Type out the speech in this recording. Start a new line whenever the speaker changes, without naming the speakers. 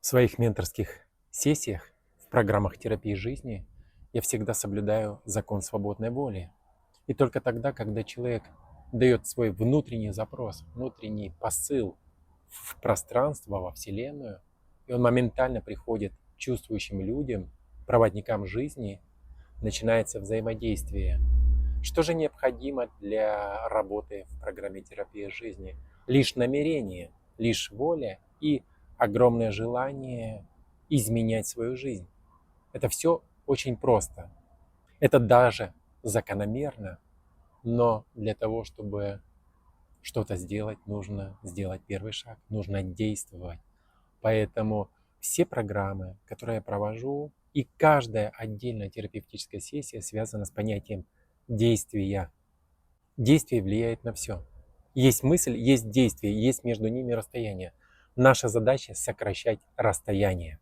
В своих менторских сессиях, в программах терапии жизни я всегда соблюдаю закон свободной воли. И только тогда, когда человек дает свой внутренний запрос, внутренний посыл в пространство, во Вселенную, и он моментально приходит к чувствующим людям, проводникам жизни, начинается взаимодействие. Что же необходимо для работы в программе терапии жизни? Лишь намерение, лишь воля и огромное желание изменять свою жизнь. Это все очень просто. Это даже закономерно, но для того, чтобы что-то сделать, нужно сделать первый шаг, нужно действовать. Поэтому все программы, которые я провожу, и каждая отдельная терапевтическая сессия связана с понятием действия. Действие влияет на все. Есть мысль, есть действие, есть между ними расстояние. Наша задача — сокращать расстояние.